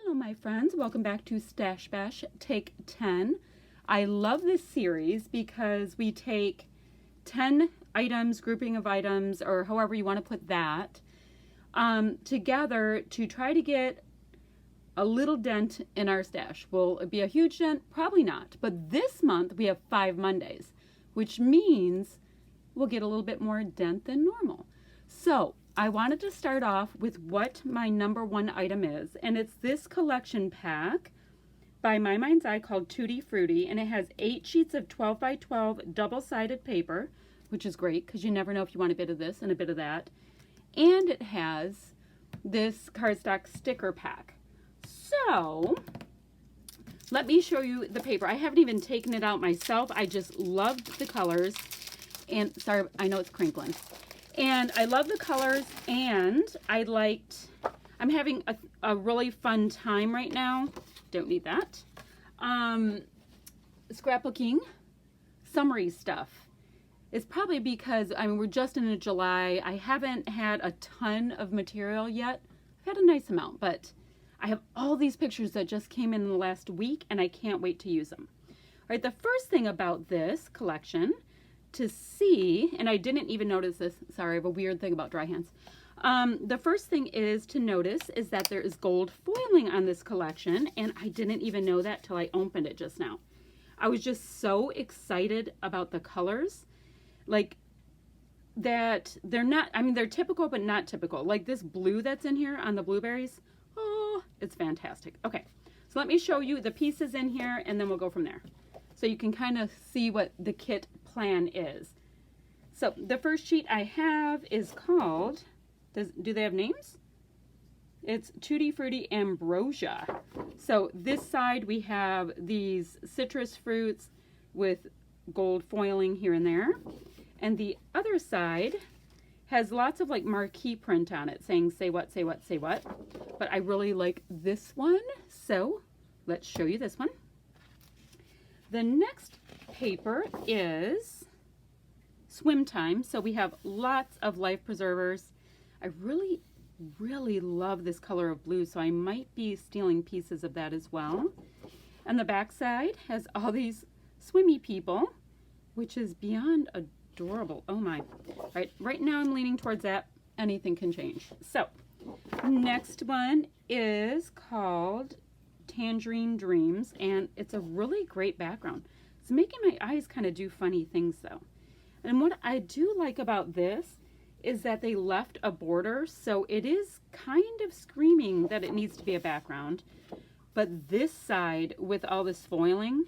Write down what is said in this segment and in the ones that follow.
Hello my friends, welcome back to StashBash Take 10. I love this series because we take 10 items, grouping of items, or however you want to put that, together to try to get a little dent in our stash. Will it be a huge dent? Probably not. But this month we have 5 Mondays, which means we'll get a little bit more dent than normal. So I wanted to start off with what my number one item is, and it's this collection pack by My Mind's Eye called Tutti Frutti, and it has 8 sheets of 12 by 12 double-sided paper, which is great because you never know if you want a bit of this and a bit of that. And it has this cardstock sticker pack. So let me show you the paper. I haven't even taken it out myself. I just loved the colors. And sorry, I know it's crinkling. And I love the colors, and I'm having a really fun time right now. Don't need that. Scrapbooking summary stuff. It's probably because, we're just in July. I haven't had a ton of material yet. I've had a nice amount, but I have all these pictures that just came in the last week, and I can't wait to use them. All right, the first thing about this collection to see, and I didn't even notice this, sorry, I have a weird thing about dry hands. The first thing is to notice is that there is gold foiling on this collection, and I didn't even know that till I opened it just now. I was just so excited about the colors, like that they're not, they're typical but not typical. Like this blue that's in here on the blueberries, oh, it's fantastic. Okay, so let me show you the pieces in here and then we'll go from there. So you can kind of see what the kit plan is. So the first sheet I have is called, do they have names? It's Tutti Frutti Ambrosia. So this side we have these citrus fruits with gold foiling here and there. And the other side has lots of like marquee print on it saying say what, say what, say what. But I really like this one. So let's show you this one. The next paper is Swim Time. So we have lots of life preservers. I really love this color of blue, so I might be stealing pieces of that as well. And the back side has all these swimmy people, which is beyond adorable. Oh my. All right now I'm leaning towards that. Anything can change. So next one is called Tangerine Dreams, and it's a really great background. It's making my eyes kind of do funny things though. And what I do like about this is that they left a border, so it is kind of screaming that it needs to be a background. But this side with all this foiling,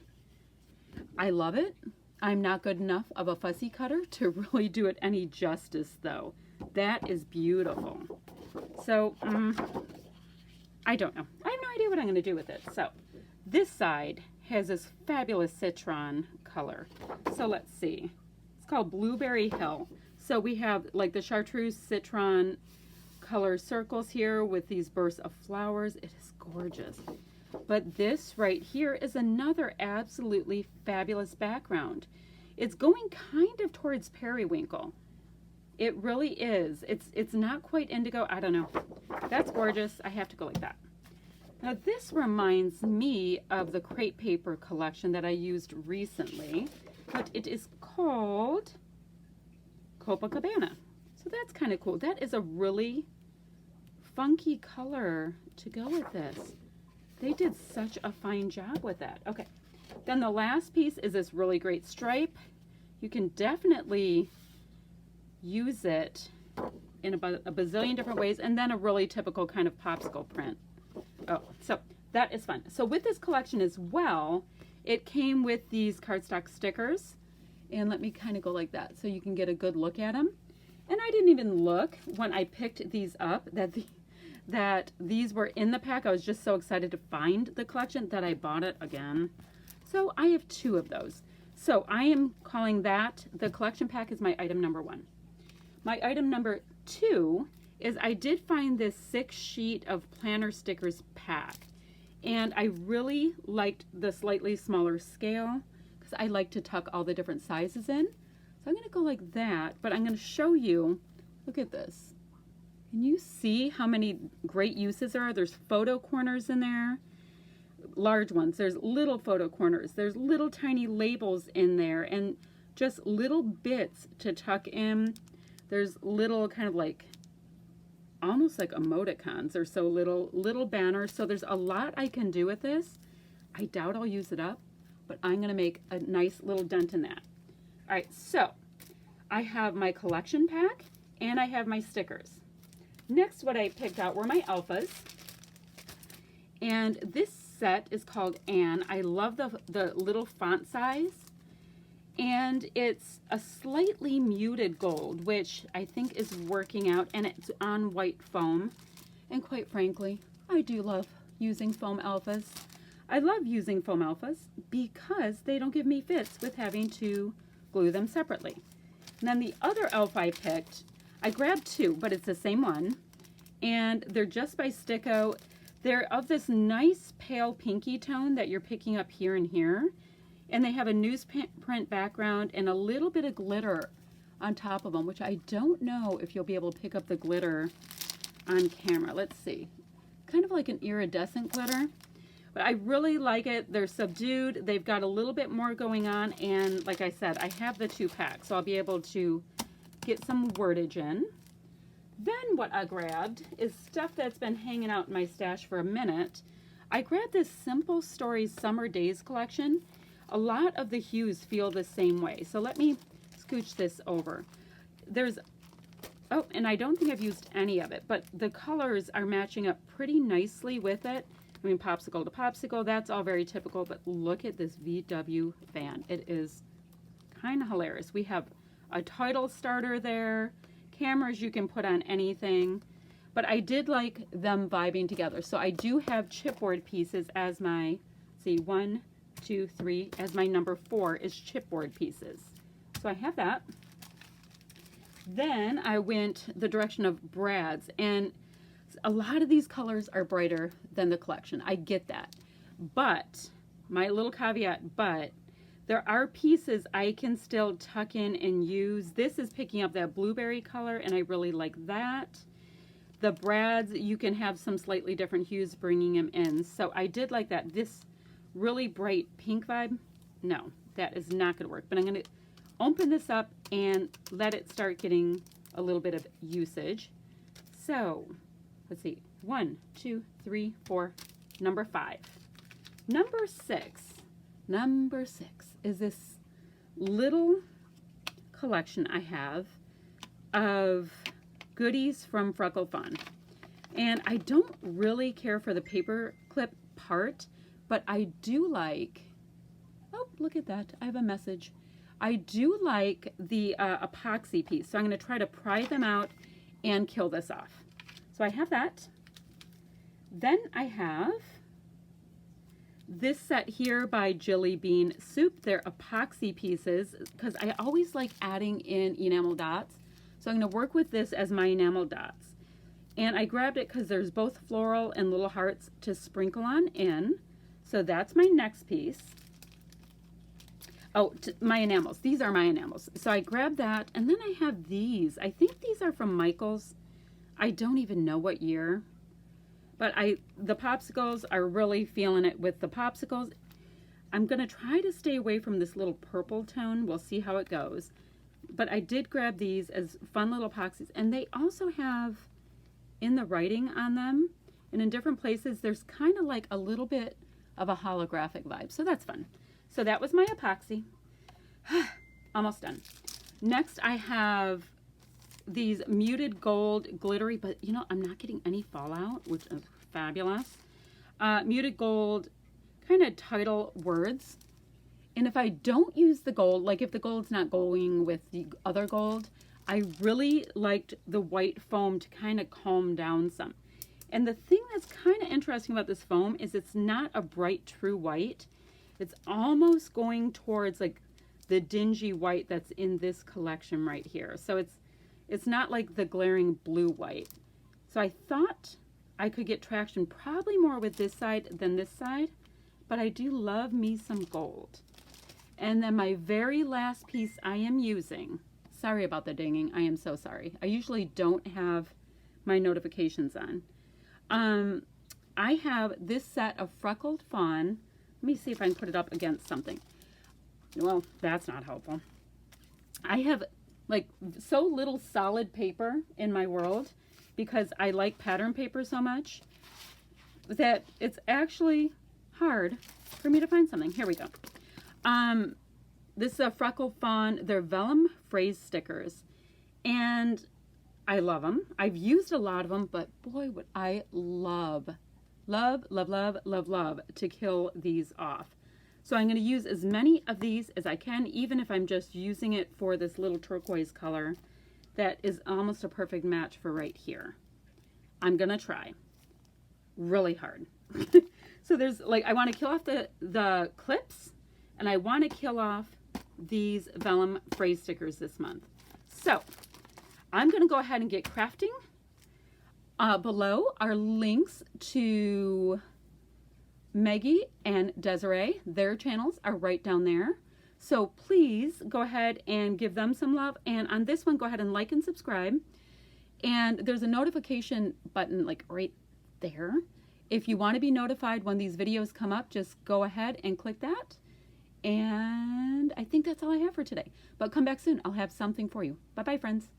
I love it. I'm not good enough of a fussy cutter to really do it any justice though. That is beautiful. So I don't know. I have no idea what I'm going to do with it. So this side has this fabulous citron color. So let's see. It's called Blueberry Hill. So we have like the chartreuse citron color circles here with these bursts of flowers. It is gorgeous. But this right here is another absolutely fabulous background. It's going kind of towards periwinkle. It really is. It's not quite indigo. I don't know. That's gorgeous. I have to go like that. Now this reminds me of the crepe paper collection that I used recently, but it is called Copacabana. So that's kind of cool. That is a really funky color to go with this. They did such a fine job with that. Okay, then the last piece is this really great stripe. You can definitely use it in a bazillion different ways, and then a really typical kind of popsicle print. Oh, so that is fun. So with this collection as well, it came with these cardstock stickers. And let me kind of go like that so you can get a good look at them. And I didn't even look when I picked these up that these were in the pack. I was just so excited to find the collection that I bought it again. So I have 2 of those. So I am calling that, the collection pack is my item number 1. My item number 2 is I did find this 6-sheet of planner stickers pack. And I really liked the slightly smaller scale because I like to tuck all the different sizes in. So I'm going to go like that, but I'm going to show you, look at this. Can you see how many great uses there are? There's photo corners in there, large ones. There's little photo corners. There's little tiny labels in there and just little bits to tuck in. There's little kind of like, almost like emoticons. They're so little banners. So there's a lot I can do with this. I doubt I'll use it up, but I'm going to make a nice little dent in that. All right, so I have my collection pack and I have my stickers. Next, what I picked out were my alphas. And this set is called Anne. I love the little font size. And it's a slightly muted gold, which I think is working out. And it's on white foam. And quite frankly, I do love using foam alphas. I love using foam alphas because they don't give me fits with having to glue them separately. And then the other alpha I picked, I grabbed two, but it's the same one. And they're just by Sticko. They're of this nice pale pinky tone that you're picking up here and here. And they have a newsprint background and a little bit of glitter on top of them, which I don't know if you'll be able to pick up the glitter on camera. Let's see. Kind of like an iridescent glitter. But I really like it. They're subdued. They've got a little bit more going on. And like I said, I have the 2-pack, so I'll be able to get some wordage in. Then what I grabbed is stuff that's been hanging out in my stash for a minute. I grabbed this Simple Stories Summer Days collection. A lot of the hues feel the same way. So let me scooch this over. There's, oh, and I don't think I've used any of it, but the colors are matching up pretty nicely with it. I mean, popsicle to popsicle, that's all very typical, but look at this VW van. It is kind of hilarious. We have a title starter there, cameras you can put on anything, but I did like them vibing together. So I do have chipboard pieces as my, see, 1, 2, 3, as my number 4 is chipboard pieces. So I have that. Then I went the direction of brads, and a lot of these colors are brighter than the collection. I get that. But, my little caveat, but, there are pieces I can still tuck in and use. This is picking up that blueberry color, and I really like that. The brads, you can have some slightly different hues bringing them in. So I did like that. This really bright pink vibe, no, that is not going to work. But I'm going to open this up and let it start getting a little bit of usage. So, let's see, 1, 2, 3, 4, number 5. Number 6 is this little collection I have of goodies from Freckle Fun. And I don't really care for the paper clip part, but I do like, oh, look at that, I have a message. I do like the epoxy piece, so I'm going to try to pry them out and kill this off. So I have that. Then I have this set here by Jilly Bean Soup. They're epoxy pieces because I always like adding in enamel dots. So I'm going to work with this as my enamel dots. And I grabbed it because there's both floral and little hearts to sprinkle on in. So that's my next piece. Oh, my enamels. These are my enamels. So I grabbed that, and then I have these. I think these are from Michael's. I don't even know what year. But the popsicles are really feeling it with the popsicles. I'm going to try to stay away from this little purple tone. We'll see how it goes. But I did grab these as fun little epoxies. And they also have in the writing on them, and in different places, there's kind of like a little bit of a holographic vibe. So that's fun. So that was my epoxy. Almost done. Next, I have these muted gold glittery, but you know, I'm not getting any fallout, which is fabulous. Muted gold kind of title words. And if I don't use the gold, like if the gold's not going with the other gold, I really liked the white foam to kind of calm down some. And the thing that's kind of interesting about this foam is it's not a bright true white. It's almost going towards like the dingy white that's in this collection right here. So it's not like the glaring blue white. So I thought I could get traction probably more with this side than this side, but I do love me some gold. And then my very last piece I am using, sorry about the dinging, I am so sorry. I usually don't have my notifications on. I have this set of freckled fawn. Let me see if I can put it up against something. Well, that's not helpful. I have like so little solid paper in my world because I like pattern paper so much that it's actually hard for me to find something. Here we go. This is a freckled fawn. They're vellum phrase stickers, and I love them. I've used a lot of them, but boy, would I love to kill these off. So I'm going to use as many of these as I can, even if I'm just using it for this little turquoise color that is almost a perfect match for right here. I'm going to try really hard. So there's like, I want to kill off the clips, and I want to kill off these vellum phrase stickers this month. So I'm going to go ahead and get crafting. Below are links to Maggie and Desiree. Their channels are right down there. So please go ahead and give them some love. And on this one, go ahead and like and subscribe. And there's a notification button like right there. If you want to be notified when these videos come up, just go ahead and click that. And I think that's all I have for today. But come back soon. I'll have something for you. Bye-bye, friends.